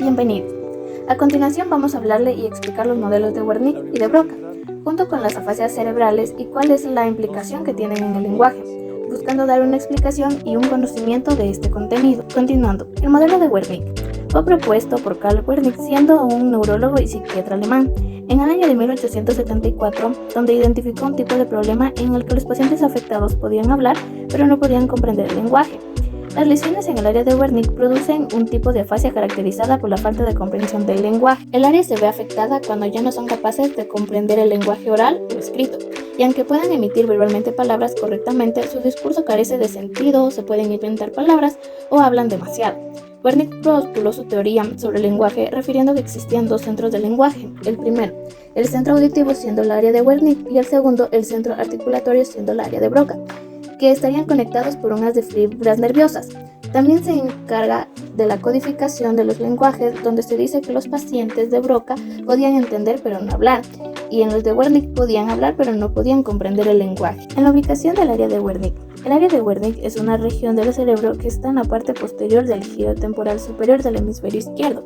Bienvenidos. A continuación vamos a hablarle y explicar los modelos de Wernicke y de Broca, junto con las afasias cerebrales y cuál es la implicación que tienen en el lenguaje, buscando dar una explicación y un conocimiento de este contenido. Continuando, el modelo de Wernicke fue propuesto por Carl Wernicke, siendo un neurólogo y psiquiatra alemán, en el año de 1874, donde identificó un tipo de problema en el que los pacientes afectados podían hablar, pero no podían comprender el lenguaje. Las lesiones en el área de Wernicke producen un tipo de afasia caracterizada por la falta de comprensión del lenguaje. El área se ve afectada cuando ya no son capaces de comprender el lenguaje oral o escrito, y aunque puedan emitir verbalmente palabras correctamente, su discurso carece de sentido, se pueden inventar palabras o hablan demasiado. Wernicke postuló su teoría sobre el lenguaje refiriendo que existían dos centros del lenguaje. El primero, el centro auditivo siendo el área de Wernicke, y el segundo, el centro articulatorio siendo el área de Broca, que estarían conectados por unas de fibras nerviosas. También se encarga de la codificación de los lenguajes, donde se dice que los pacientes de Broca podían entender pero no hablar, y en los de Wernicke podían hablar pero no podían comprender el lenguaje. En la ubicación del área de Wernicke. El área de Wernicke es una región del cerebro que está en la parte posterior del giro temporal superior del hemisferio izquierdo.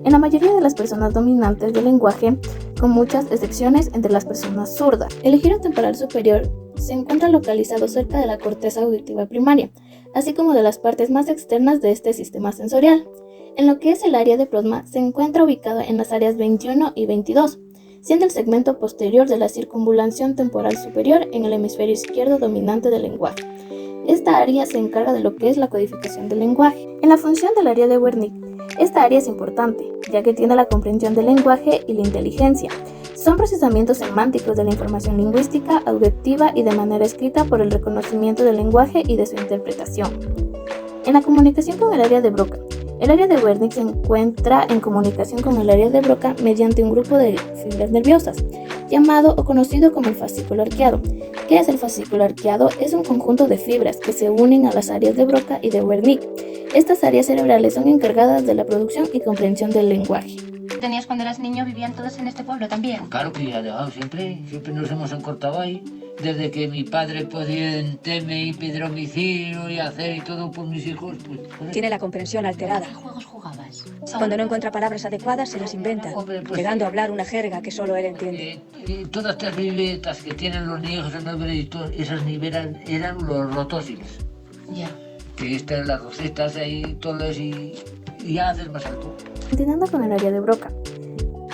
En la mayoría de las personas dominantes del lenguaje, con muchas excepciones entre las personas zurdas, el giro temporal superior se encuentra localizado cerca de la corteza auditiva primaria, así como de las partes más externas de este sistema sensorial. En lo que es el área de Brodmann, se encuentra ubicado en las áreas 21 y 22, siendo el segmento posterior de la circunvalación temporal superior en el hemisferio izquierdo dominante del lenguaje. Esta área se encarga de lo que es la codificación del lenguaje. En la función del área de Wernicke, esta área es importante, ya que tiene la comprensión del lenguaje y la inteligencia. Son procesamientos semánticos de la información lingüística, auditiva y de manera escrita por el reconocimiento del lenguaje y de su interpretación. En la comunicación con el área de Broca. El área de Wernicke se encuentra en comunicación con el área de Broca mediante un grupo de fibras nerviosas, llamado o conocido como el fascículo arqueado. ¿Qué es el fascículo arqueado? Es un conjunto de fibras que se unen a las áreas de Broca y de Wernicke. Estas áreas cerebrales son encargadas de la producción y comprensión del lenguaje. ¿Tenías cuando eras niño? ¿Vivían todos en este pueblo también? Claro que ya dejado, siempre nos hemos encortado ahí. Desde que mi padre podía enterme y pedir domicilio y hacer y todo por mis hijos, pues... Tiene la comprensión alterada. ¿Qué juegos jugabas? Cuando no encuentra palabras adecuadas, se las inventa, Hombre, pues, llegando a hablar una jerga que solo él entiende. Todas estas nivetas que tienen los niños en el esas nivelas eran los rotósiles. Ya. Que están las rosetas ahí, todas y ya haces más alto. Continuando con el área de Broca.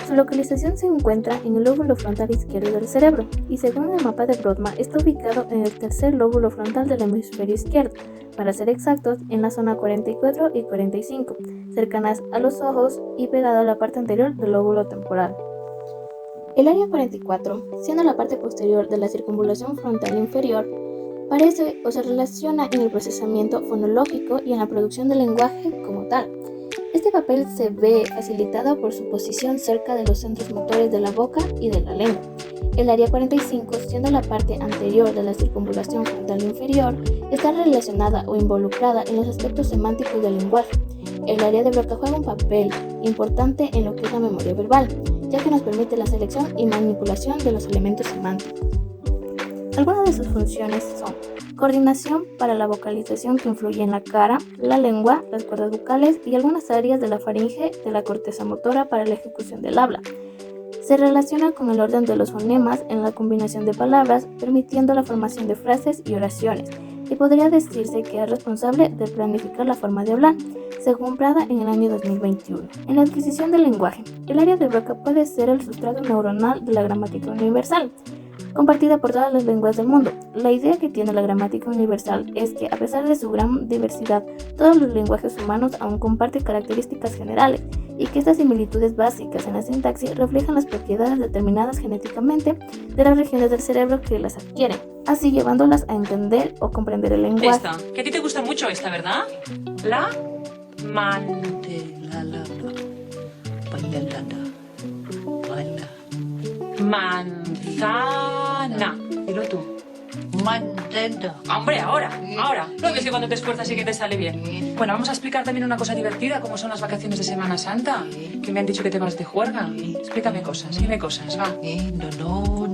Su localización se encuentra en el lóbulo frontal izquierdo del cerebro y según el mapa de Brodmann está ubicado en el tercer lóbulo frontal del hemisferio izquierdo, para ser exactos en la zona 44 y 45, cercanas a los ojos y pegado a la parte anterior del lóbulo temporal. El área 44, siendo la parte posterior de la circunvalación frontal inferior, parece o se relaciona en el procesamiento fonológico y en la producción del lenguaje como tal. Este papel se ve facilitado por su posición cerca de los centros motores de la boca y de la lengua. El área 45, siendo la parte anterior de la circunvalación frontal inferior, está relacionada o involucrada en los aspectos semánticos del lenguaje. El área de Broca juega un papel importante en lo que es la memoria verbal, ya que nos permite la selección y manipulación de los elementos semánticos. Algunas de sus funciones son coordinación para la vocalización que influye en la cara, la lengua, las cuerdas vocales y algunas áreas de la faringe de la corteza motora para la ejecución del habla. Se relaciona con el orden de los fonemas en la combinación de palabras, permitiendo la formación de frases y oraciones, y podría decirse que es responsable de planificar la forma de hablar, según Prada en el año 2021. En la adquisición del lenguaje, el área de Broca puede ser el sustrato neuronal de la gramática universal, compartida por todas las lenguas del mundo. La idea que tiene la gramática universal es que, a pesar de su gran diversidad, todos los lenguajes humanos aún comparten características generales y que estas similitudes básicas en la sintaxis reflejan las propiedades determinadas genéticamente de las regiones del cerebro que las adquieren, así llevándolas a entender o comprender el lenguaje. Esta, que a ti te gusta mucho esta, ¿verdad? La manzana. Dilo tú. Mantenta. Hombre, ahora. No ves que cuando te esfuerzas sí que te sale bien. Bueno, vamos a explicar también una cosa divertida, como son las vacaciones de Semana Santa. Que me han dicho que te vas de juerga. Explícame cosas, dime cosas, va. No.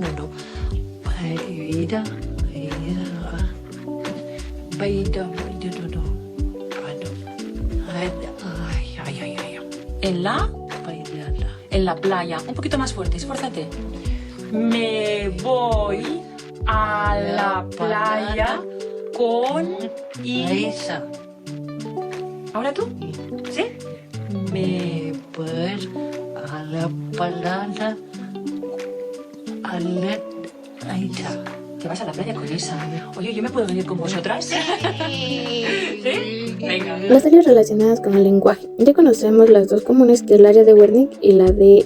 Vaida, no. En la playa. Un poquito más fuerte, esfuérzate. Me voy a la playa con Isa. ¿Ahora tú? ¿Sí? Me voy a la playa a Isa. Que vas a la playa con Isa. Oye, ¿yo me puedo venir con vosotras? ¿Sí? Venga. Las áreas relacionadas con el lenguaje. Ya conocemos las dos comunes, que es el área de Wernicke y la de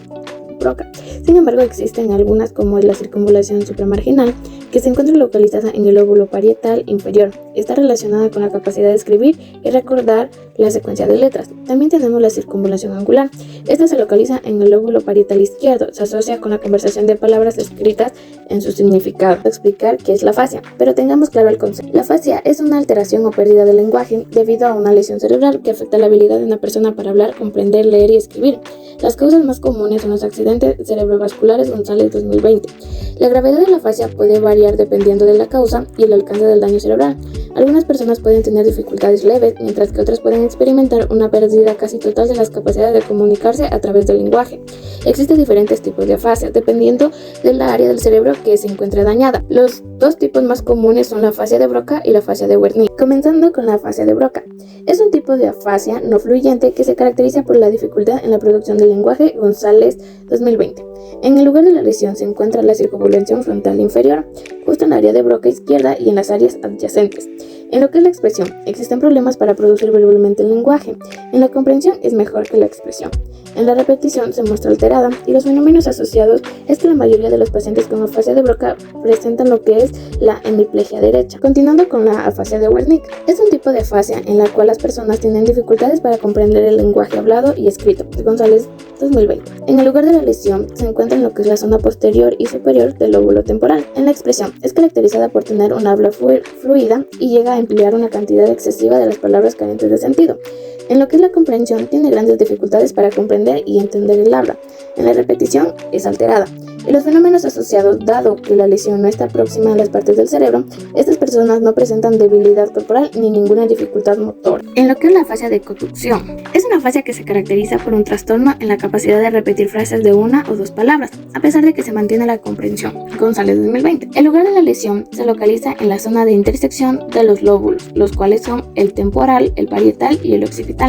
Broca. Sin embargo, existen algunas, como es la circunvalación supramarginal, que se encuentra localizada en el lóbulo parietal inferior. Está relacionada con la capacidad de escribir y recordar la secuencia de letras. También tenemos la circunvalación angular. Esta se localiza en el lóbulo parietal izquierdo. Se asocia con la conversación de palabras escritas en su significado. Voy a explicar qué es la afasia, pero tengamos claro el concepto. La afasia es una alteración o pérdida del lenguaje debido a una lesión cerebral que afecta la habilidad de una persona para hablar, comprender, leer y escribir. Las causas más comunes son los accidentes cerebrovasculares González 2020. La gravedad de la afasia puede variar dependiendo de la causa y el alcance del daño cerebral. Algunas personas pueden tener dificultades leves, mientras que otras pueden experimentar una pérdida casi total de las capacidades de comunicarse a través del lenguaje. Existen diferentes tipos de afasia, dependiendo del área del cerebro que se encuentre dañada. Los dos tipos más comunes son la afasia de Broca y la afasia de Wernicke. Comenzando con la afasia de Broca. Es un tipo de afasia no fluyente que se caracteriza por la dificultad en la producción del lenguaje González 2020. En el lugar de la lesión se encuentra la circunvalación frontal inferior, justo en el área de Broca izquierda y en las áreas adyacentes. En lo que es la expresión, existen problemas para producir verbalmente el lenguaje. En la comprensión es mejor que la expresión. En la repetición se muestra alterada, y los fenómenos asociados es que la mayoría de los pacientes con afasia de Broca presentan lo que es la hemiplegia derecha. Continuando con la afasia de Wernicke. Es un tipo de afasia en la cual las personas tienen dificultades para comprender el lenguaje hablado y escrito. González 2020. En el lugar de la lesión se encuentra en lo que es la zona posterior y superior del lóbulo temporal. En la expresión es caracterizada por tener una habla fluida y llega a emplear una cantidad excesiva de las palabras carentes de sentido. En lo que es la comprensión, tiene grandes dificultades para comprender y entender el habla. En la repetición, es alterada. Y los fenómenos asociados, dado que la lesión no está próxima a las partes del cerebro, estas personas no presentan debilidad corporal ni ninguna dificultad motora. En lo que es la afasia de conducción, es una afasia que se caracteriza por un trastorno en la capacidad de repetir frases de una o dos palabras, a pesar de que se mantiene la comprensión. González 2020. El lugar de la lesión se localiza en la zona de intersección de los lóbulos, los cuales son el temporal, el parietal y el occipital.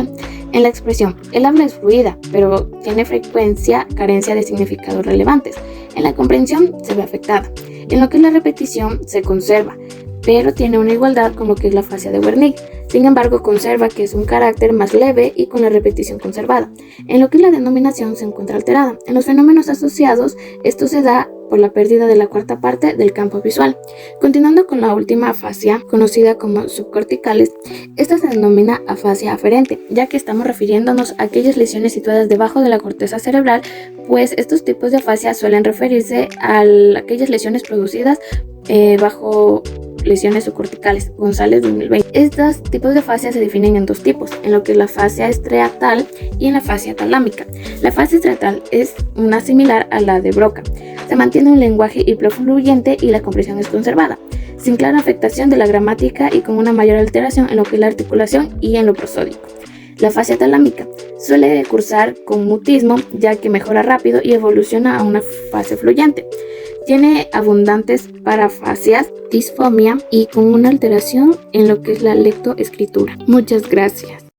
En la expresión, el habla es fluida, pero tiene frecuencia carencia de significados relevantes. En la comprensión se ve afectada. En lo que es la repetición se conserva, pero tiene una igualdad con lo que es la afasia de Wernicke. Sin embargo, conserva que es un carácter más leve y con la repetición conservada. En lo que es la denominación se encuentra alterada. En los fenómenos asociados, esto se da por la pérdida de la cuarta parte del campo visual. Continuando con la última afasia, conocida como subcorticales, esta se denomina afasia aferente, ya que estamos refiriéndonos a aquellas lesiones situadas debajo de la corteza cerebral, pues estos tipos de afasia suelen referirse a aquellas lesiones producidas bajo lesiones subcorticales. González 2020. Estos tipos de afasia se definen en dos tipos, en lo que es la afasia estriatal y en la afasia talámica. La afasia estriatal es una similar a la de Broca. Se mantiene un lenguaje hiperfluyente y la comprensión es conservada, sin clara afectación de la gramática y con una mayor alteración en lo que es la articulación y en lo prosódico. La afasia talámica suele cursar con mutismo, ya que mejora rápido y evoluciona a una fase fluyente. Tiene abundantes parafasias, disfomia y con una alteración en lo que es la lectoescritura. Muchas gracias.